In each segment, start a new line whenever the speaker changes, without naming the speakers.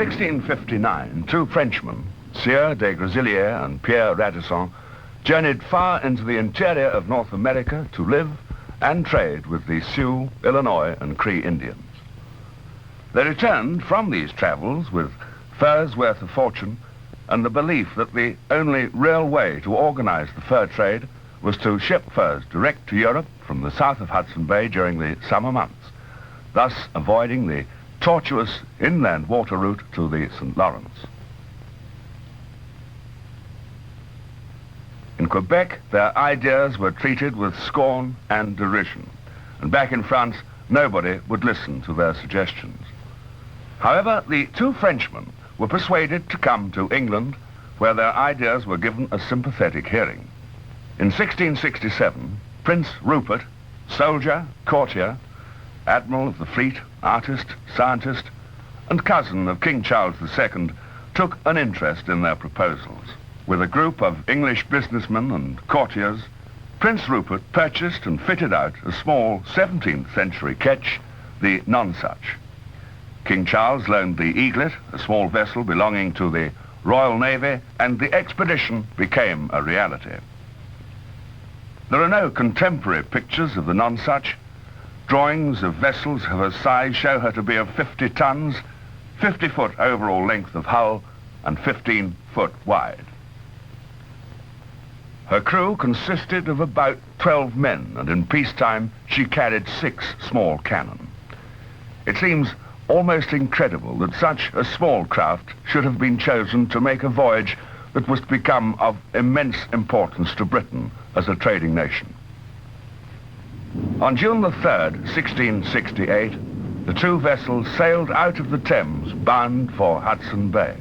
1659, two Frenchmen, Sieur de Grazillier and Pierre Radisson, journeyed far into the interior of North America to live and trade with the Sioux, Illinois, and Cree Indians. They returned from these travels with furs worth a fortune and the belief that the only real way to organize the fur trade was to ship furs direct to Europe from the south of Hudson Bay during the summer months, thus avoiding the tortuous inland water route to the St. Lawrence. In Quebec, their ideas were treated with scorn and derision, and back in France, nobody would listen to their suggestions. However, the two Frenchmen were persuaded to come to England, where their ideas were given a sympathetic hearing. In 1667, Prince Rupert, soldier, courtier, admiral of the fleet, artist, scientist, and cousin of King Charles II, took an interest in their proposals. With a group of English businessmen and courtiers, Prince Rupert purchased and fitted out a small 17th century ketch, the Nonsuch. King Charles loaned the Eaglet, a small vessel belonging to the Royal Navy, and the expedition became a reality. There are no contemporary pictures of the Nonsuch. Drawings of vessels of her size show her to be of 50 tons, 50-foot overall length of hull, and 15-foot wide. Her crew consisted of about 12 men, and in peacetime she carried 6 small cannon. It seems almost incredible that such a small craft should have been chosen to make a voyage that was to become of immense importance to Britain as a trading nation. On June the 3rd, 1668, the two vessels sailed out of the Thames, bound for Hudson Bay.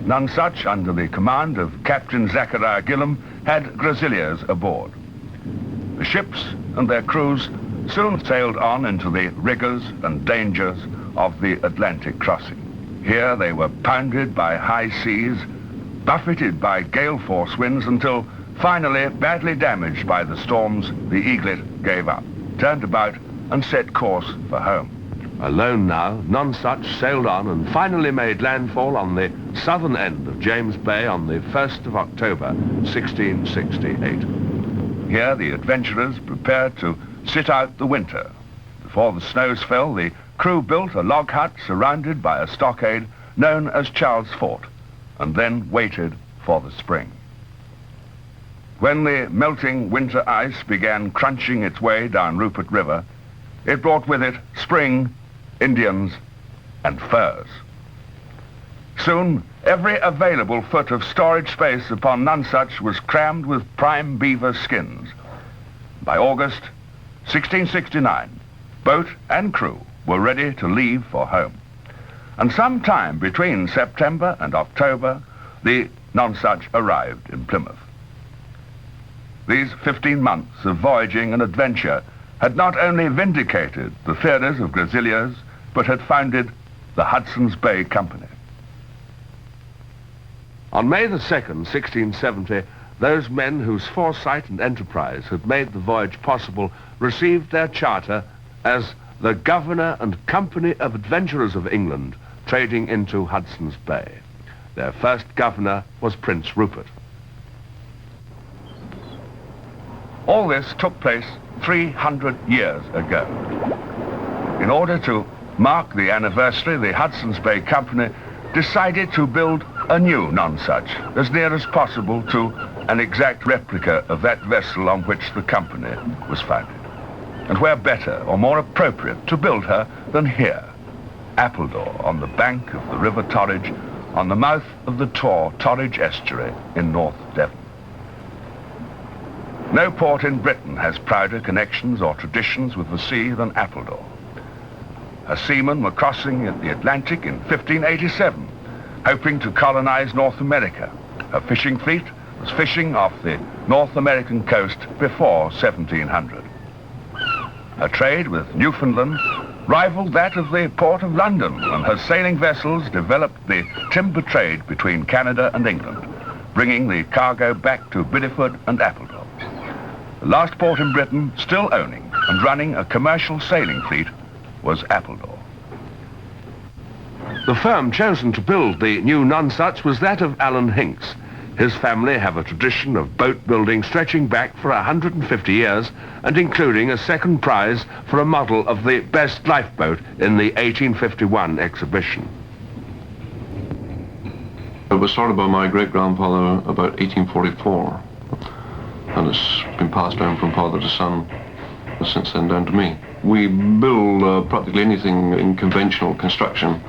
Nonsuch, under the command of Captain Zachariah Gillam, had Grazilliers aboard. The ships and their crews soon sailed on into the rigors and dangers of the Atlantic crossing. Here they were pounded by high seas, buffeted by gale-force winds, until finally, badly damaged by the storms, the Eaglet gave up, turned about, and set course for home. Alone now, Nonsuch sailed on and finally made landfall on the southern end of James Bay on the 1st of October, 1668. Here the adventurers prepared to sit out the winter. Before the snows fell, the crew built a log hut surrounded by a stockade known as Charles Fort, and then waited for the spring. When the melting winter ice began crunching its way down Rupert River, it brought with it spring, Indians, and furs. Soon, every available foot of storage space upon Nonsuch was crammed with prime beaver skins. By August 1669, boat and crew were ready to leave for home. And sometime between September and October, the Nonsuch arrived in Plymouth. These 15 months of voyaging and adventure had not only vindicated the theories of Grazilliers, but had founded the Hudson's Bay Company. On May the 2nd, 1670, those men whose foresight and enterprise had made the voyage possible received their charter as the Governor and Company of Adventurers of England, trading into Hudson's Bay. Their first governor was Prince Rupert. All this took place 300 years ago. In order to mark the anniversary, the Hudson's Bay Company decided to build a new Nonsuch, as near as possible to an exact replica of that vessel on which the company was founded. And where better or more appropriate to build her than here, Appledore, on the bank of the River Torridge, on the mouth of the Torridge Estuary in North Devon. No port in Britain has prouder connections or traditions with the sea than Appledore. Her seamen were crossing the Atlantic in 1587, hoping to colonize North America. Her fishing fleet was fishing off the North American coast before 1700. Her trade with Newfoundland rivaled that of the Port of London, and her sailing vessels developed the timber trade between Canada and England, bringing the cargo back to Biddeford and Appledore. The last port in Britain still owning and running a commercial sailing fleet was Appledore. The firm chosen to build the new Nonsuch was that of Alan Hinks. His family have a tradition of boat building stretching back for 150 years and including a second prize for a model of the best lifeboat in the 1851 exhibition.
It was started by my great-grandfather about 1844, and it's been passed down from father to son since then down to me. We build practically anything in conventional construction,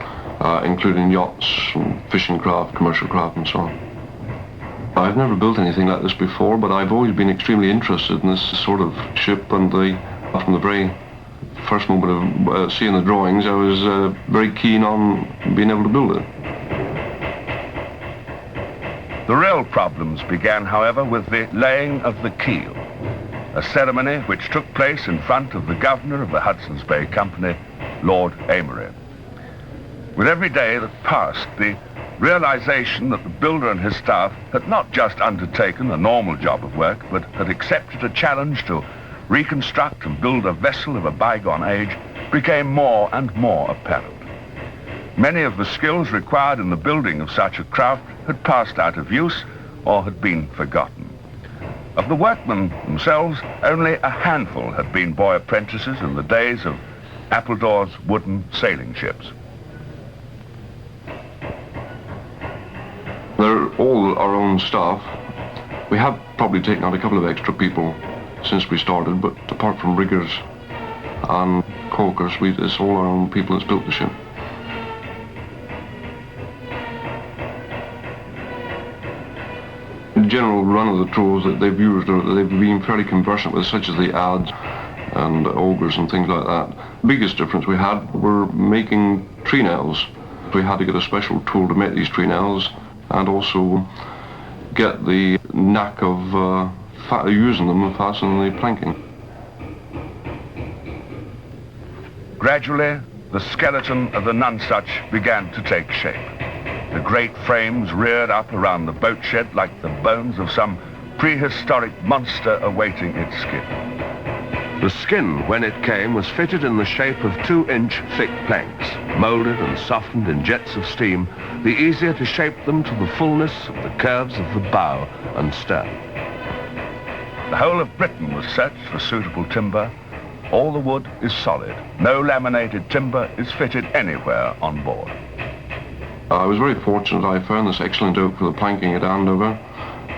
including yachts, and fishing craft, commercial craft and so on. I've never built anything like this before, but I've always been extremely interested in this sort of ship, and from the very first moment of seeing the drawings, I was very keen on being able to build it.
The real problems began, however, with the laying of the keel, a ceremony which took place in front of the governor of the Hudson's Bay Company, Lord Amory. With every day that passed, the realization that the builder and his staff had not just undertaken a normal job of work, but had accepted a challenge to reconstruct and build a vessel of a bygone age became more and more apparent. Many of the skills required in the building of such a craft had passed out of use or had been forgotten. Of the workmen themselves, only a handful had been boy apprentices in the days of Appledaw's wooden sailing ships.
They're all our own staff. We have probably taken out a couple of extra people since we started, but apart from riggers and caulkers, it's all our own people that's built the ship. The general run of the tools that they've used, they've been fairly conversant with, such as the adze and augers and things like that. The biggest difference we had were making tree nails. We had to get a special tool to make these tree nails, and also get the knack of using them and fastening the planking.
Gradually, the skeleton of the Nonsuch began to take shape. The great frames reared up around the boat shed like the bones of some prehistoric monster awaiting its skin. The skin, when it came, was fitted in the shape of 2-inch thick planks, molded and softened in jets of steam, the easier to shape them to the fullness of the curves of the bow and stern. The whole of Britain was searched for suitable timber. All the wood is solid. No laminated timber is fitted anywhere on board.
I was very fortunate. I found this excellent oak for the planking at Andover.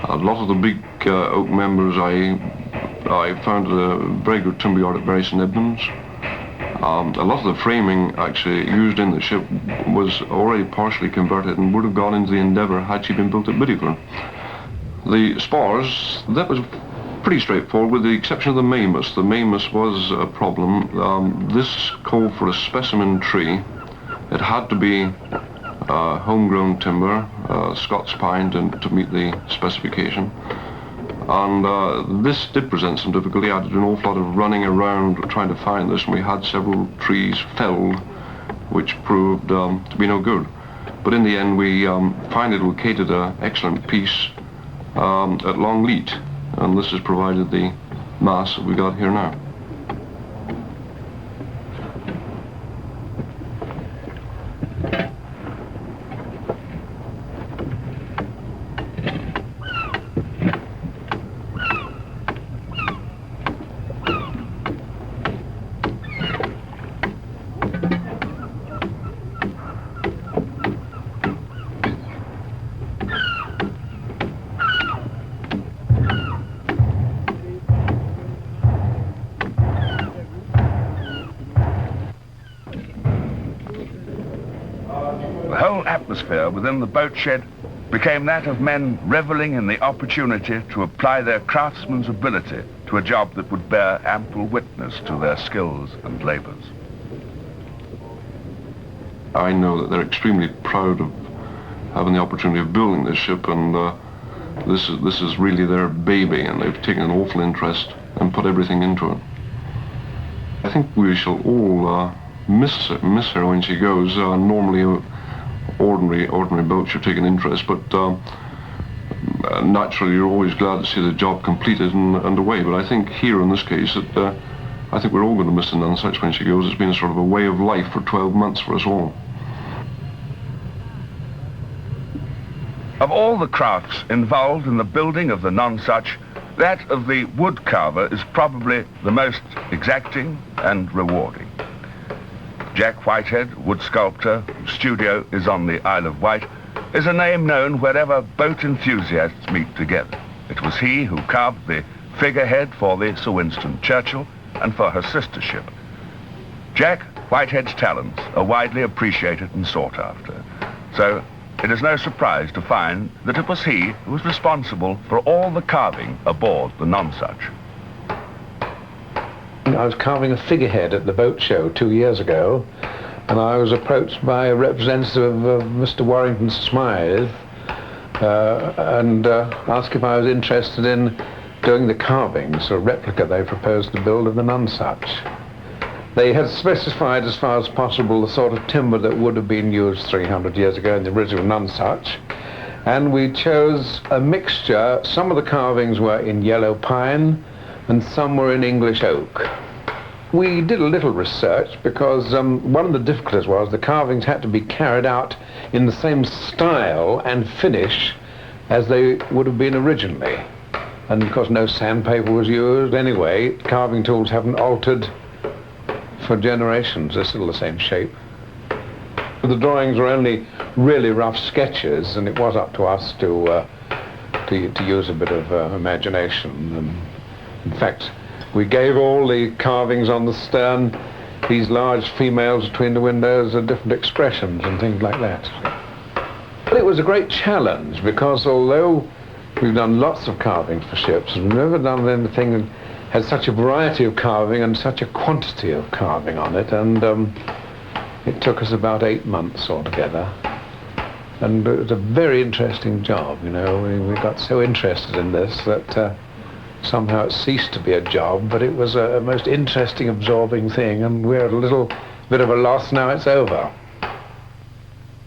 A lot of the big oak members I found a very good timber yard at Bury St Edmunds. A lot of the framing actually used in the ship was already partially converted and would have gone into the Endeavour had she been built at Bideford. The spars, that was pretty straightforward with the exception of the mammoth. The mammoth was a problem. This called for a specimen tree. It had to be homegrown timber, Scots pine to meet the specification. And this did present some difficulty. I did an awful lot of running around trying to find this, and we had several trees felled, which proved to be no good. But in the end, we finally located an excellent piece at Longleat, and this has provided the mass that we got here now.
The whole atmosphere within the boat shed became that of men reveling in the opportunity to apply their craftsman's ability to a job that would bear ample witness to their skills and labors.
I know that they're extremely proud of having the opportunity of building this ship, and this is really their baby, and they've taken an awful interest and put everything into it. I think we shall all miss her when she goes. Normally, ordinary boats you take an interest, but naturally you're always glad to see the job completed and underway. But I think here in this case, I think we're all going to miss the Nonsuch when she goes. It's been a sort of a way of life for 12 months for us all.
Of all the crafts involved in the building of the Nonsuch, that of the wood carver is probably the most exacting and rewarding. Jack Whitehead, wood sculptor, whose studio is on the Isle of Wight, is a name known wherever boat enthusiasts meet together. It was he who carved the figurehead for the Sir Winston Churchill and for her sister ship. Jack Whitehead's talents are widely appreciated and sought after. So it is no surprise to find that it was he who was responsible for all the carving aboard the Nonsuch.
I was carving a figurehead at the boat show 2 years ago, and I was approached by a representative of Mr. Warrington Smythe and asked if I was interested in doing the carvings, a replica they proposed to build of the Nonsuch. They had specified as far as possible the sort of timber that would have been used 300 years ago in the original Nonsuch, and we chose a mixture. Some of the carvings were in yellow pine and some were in English oak. We did a little research because one of the difficulties was the carvings had to be carried out in the same style and finish as they would have been originally. And of course no sandpaper was used. Anyway, carving tools haven't altered for generations. They're still the same shape. The drawings were only really rough sketches, and it was up to us to use a bit of imagination. In fact, we gave all the carvings on the stern these large females between the windows and different expressions and things like that. But it was a great challenge because although we've done lots of carvings for ships, we've never done anything that had such a variety of carving and such a quantity of carving on it, and it took us about 8 months altogether. And it was a very interesting job, you know. We got so interested in this that somehow it ceased to be a job, but it was a most interesting, absorbing thing, and we're at a little bit of a loss now it's over.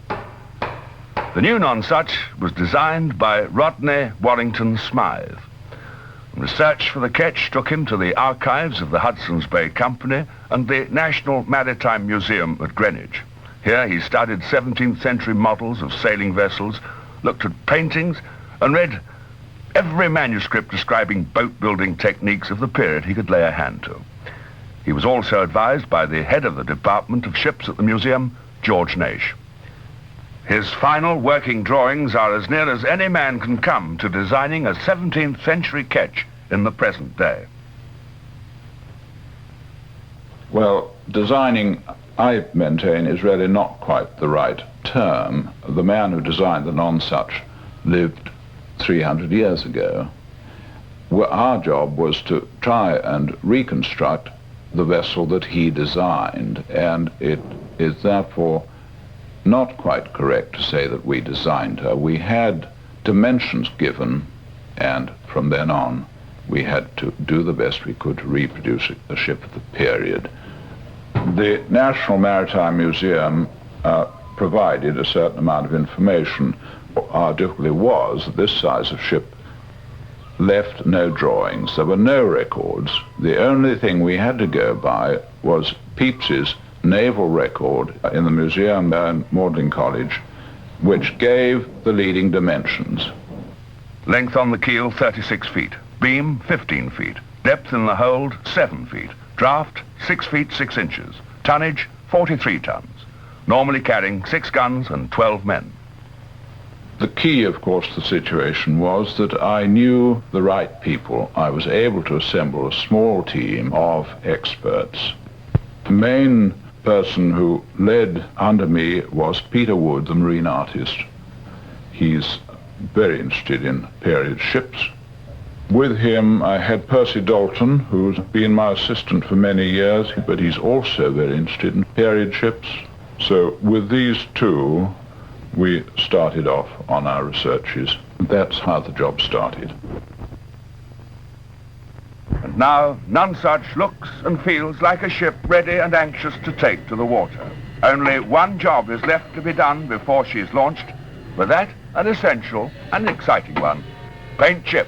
The new Nonsuch was designed by Rodney Warrington Smythe. Research for the ketch took him to the Archives of the Hudson's Bay Company and the National Maritime Museum at Greenwich. Here he studied 17th century models of sailing vessels, looked at paintings, and read every manuscript describing boat-building techniques of the period he could lay a hand to. He was also advised by the head of the Department of Ships at the museum, George Naish. His final working drawings are as near as any man can come to designing a 17th century ketch in the present day.
Well, designing, I maintain, is really not quite the right term. The man who designed the Nonsuch lived 300 years ago. Our job was to try and reconstruct the vessel that he designed, and it is therefore not quite correct to say that we designed her. We had dimensions given, and from then on we had to do the best we could to reproduce a ship of the period. The National Maritime Museum provided a certain amount of information. Our difficulty was that this size of ship left no drawings. There were no records. The only thing we had to go by was Pepys's naval record in the museum in Magdalen College, which gave the leading dimensions.
Length on the keel, 36 feet. Beam, 15 feet. Depth in the hold, 7 feet. Draft, 6 feet 6 inches. Tonnage, 43 tons. Normally carrying 6 guns and 12 men.
The key, of course, to the situation was that I knew the right people. I was able to assemble a small team of experts. The main person who led under me was Peter Wood, the marine artist. He's very interested in period ships. With him I had Percy Dalton, who's been my assistant for many years, but he's also very interested in period ships. So with these two, we started off on our researches. That's how the job started.
And now, Nonsuch looks and feels like a ship ready and anxious to take to the water. Only one job is left to be done before she's launched, but that an essential and exciting one: paint ship.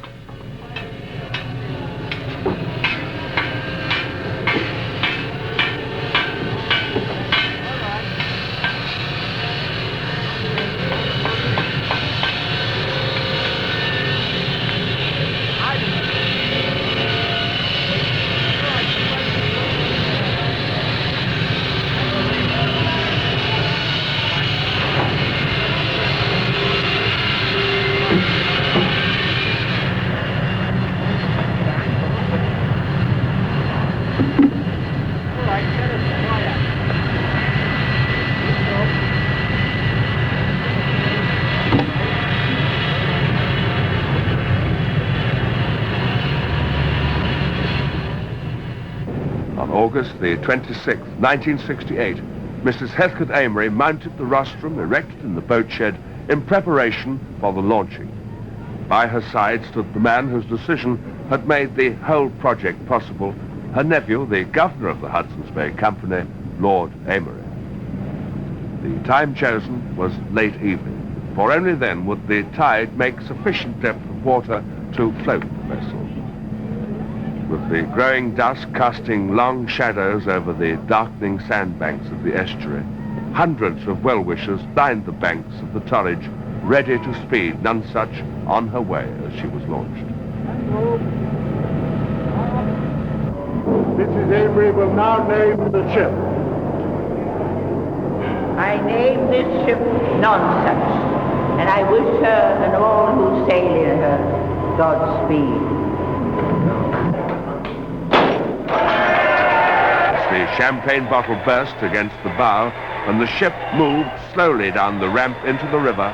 August the 26th, 1968, Mrs. Heathcote Amory mounted the rostrum erected in the boat shed in preparation for the launching. By her side stood the man whose decision had made the whole project possible, her nephew, the governor of the Hudson's Bay Company, Lord Amory. The time chosen was late evening, for only then would the tide make sufficient depth of water to float the vessel. With the growing dusk casting long shadows over the darkening sandbanks of the estuary, hundreds of well-wishers lined the banks of the Torridge, ready to speed Nonsuch on her way as she was launched.
Mrs. Amory will now name the ship.
I name this ship Nonsuch, and I wish her and all who sail in her Godspeed.
The champagne bottle burst against the bow, and the ship moved slowly down the ramp into the river.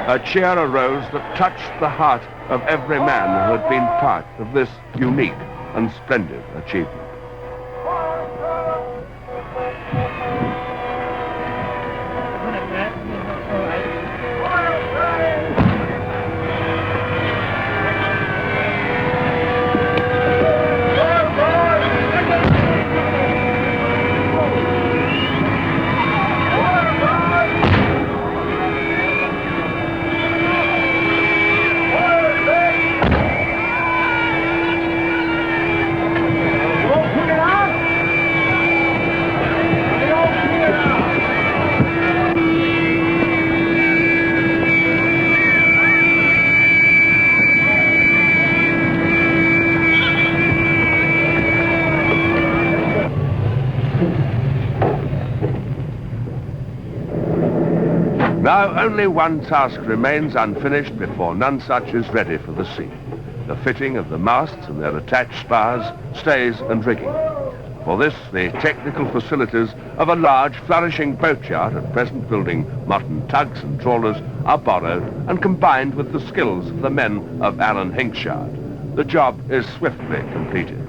A cheer arose that touched the heart of every man who had been part of this unique and splendid achievement. Now only one task remains unfinished before Nonsuch is ready for the sea: the fitting of the masts and their attached spars, stays and rigging. For this, the technical facilities of a large, flourishing boatyard, at present building modern tugs and trawlers, are borrowed and combined with the skills of the men of Allen Hinkshard. The job is swiftly completed.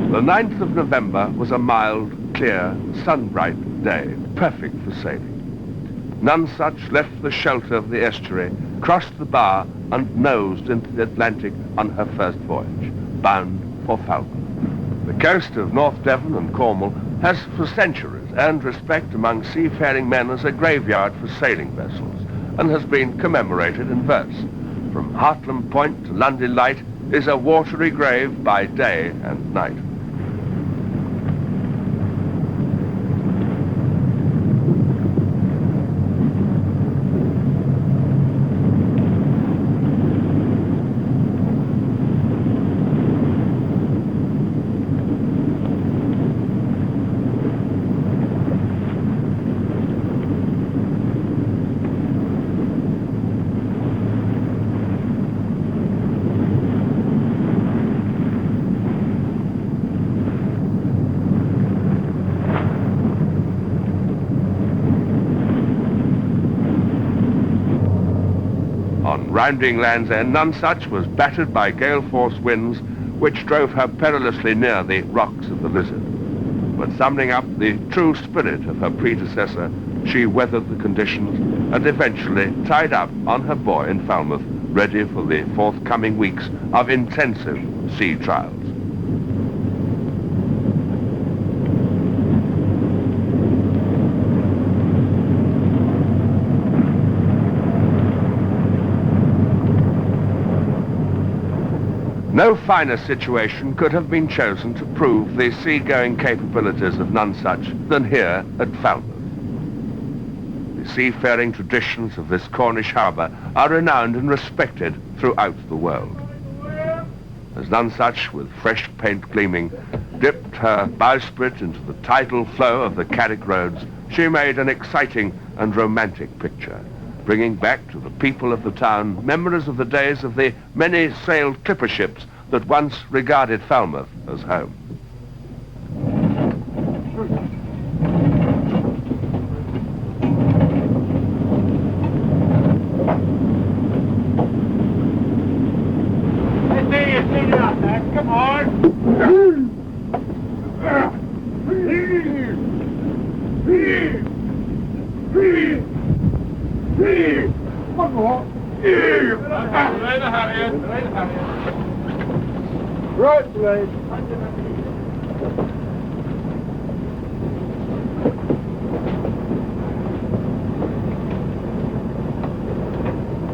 The 9th of November was a mild, clear, sun-bright day, perfect for sailing. Nonsuch left the shelter of the estuary, crossed the bar, and nosed into the Atlantic on her first voyage, bound for Falmouth. The coast of North Devon and Cornwall has for centuries earned respect among seafaring men as a graveyard for sailing vessels, and has been commemorated in verse. From Hartland Point to Lundy Light is a watery grave by day and night. On rounding Land's End, Nonsuch was battered by gale-force winds which drove her perilously near the rocks of the Lizard. But summoning up the true spirit of her predecessor, she weathered the conditions and eventually tied up on her buoy in Falmouth, ready for the forthcoming weeks of intensive sea trials. No finer situation could have been chosen to prove the seagoing capabilities of Nonsuch than here at Falmouth. The seafaring traditions of this Cornish harbour are renowned and respected throughout the world. As Nonsuch, with fresh paint gleaming, dipped her bowsprit into the tidal flow of the Carrick roads, she made an exciting and romantic picture, bringing back to the people of the town memories of the days of the many-sailed clipper ships that once regarded Falmouth as home.
I see you sitting out there. Come on. One more. Right, Blade.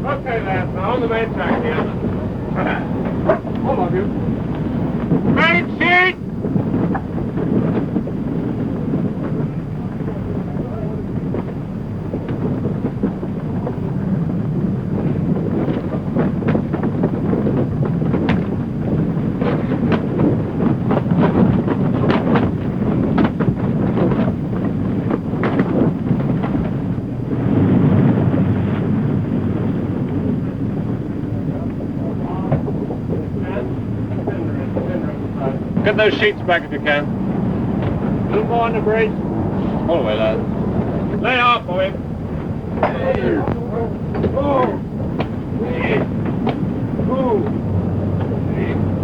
Okay, lads, now on the main track here. All of you. Main sheet! Get those sheets back if you can. A little more on the brace. All the way, lads. Lay off, boy.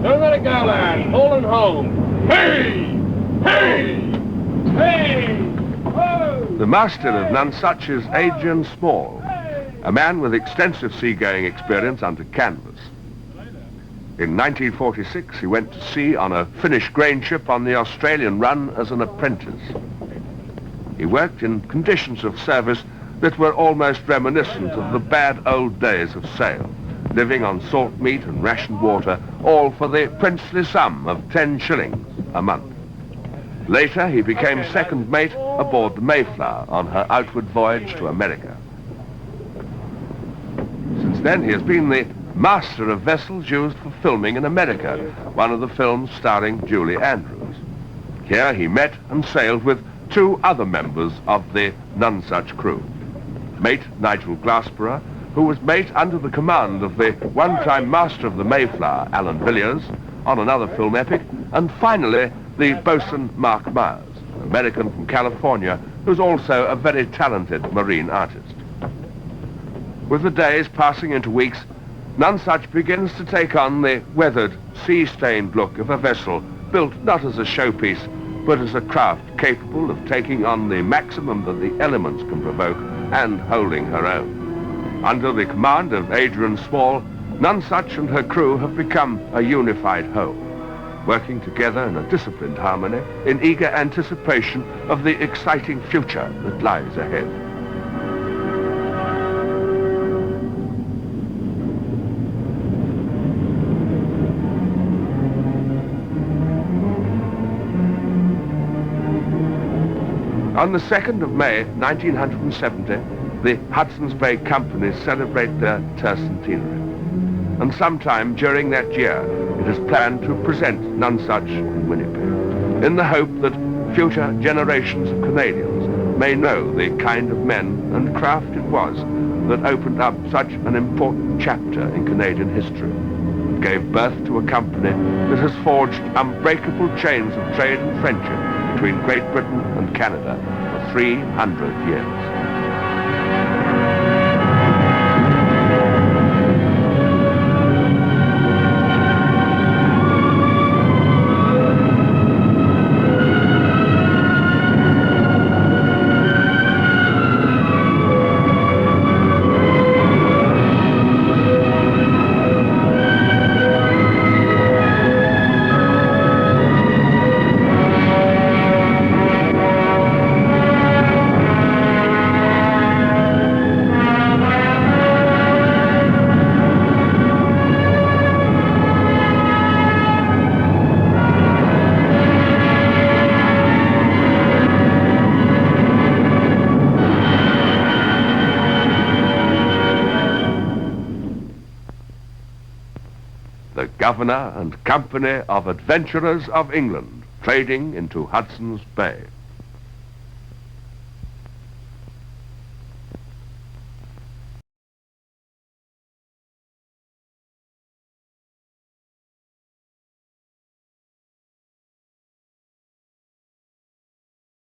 Don't let it go, lads. Hold home. Hey! Hey! Hey! Whoa!
The master of Nonsuch is Adrian Small, a man with extensive seagoing experience under canvas. In 1946, he went to sea on a Finnish grain ship on the Australian run as an apprentice. He worked in conditions of service that were almost reminiscent of the bad old days of sail, living on salt meat and rationed water, all for the princely sum of 10 shillings a month. Later, he became second mate aboard the Mayflower on her outward voyage to America. Since then, he has been the master of vessels used for filming in America, one of the films starring Julie Andrews. Here he met and sailed with 2 other members of the Nonsuch crew. Mate Nigel Glassborough, who was mate under the command of the one-time master of the Mayflower, Alan Villiers, on another film epic, and finally the boatswain Mark Myers, an American from California, who's also a very talented marine artist. With the days passing into weeks, Nonsuch begins to take on the weathered, sea-stained look of a vessel built not as a showpiece, but as a craft capable of taking on the maximum that the elements can provoke and holding her own. Under the command of Adrian Small, Nonsuch and her crew have become a unified whole, working together in a disciplined harmony in eager anticipation of the exciting future that lies ahead. On the 2nd of May, 1970, the Hudson's Bay Company celebrate their tercentenary. And sometime during that year, it is planned to present Nonsuch in Winnipeg, in the hope that future generations of Canadians may know the kind of men and craft it was that opened up such an important chapter in Canadian history, and gave birth to a company that has forged unbreakable chains of trade and friendship between Great Britain and Canada for 300 years. the Governor and Company of Adventurers of England, trading into Hudson's Bay.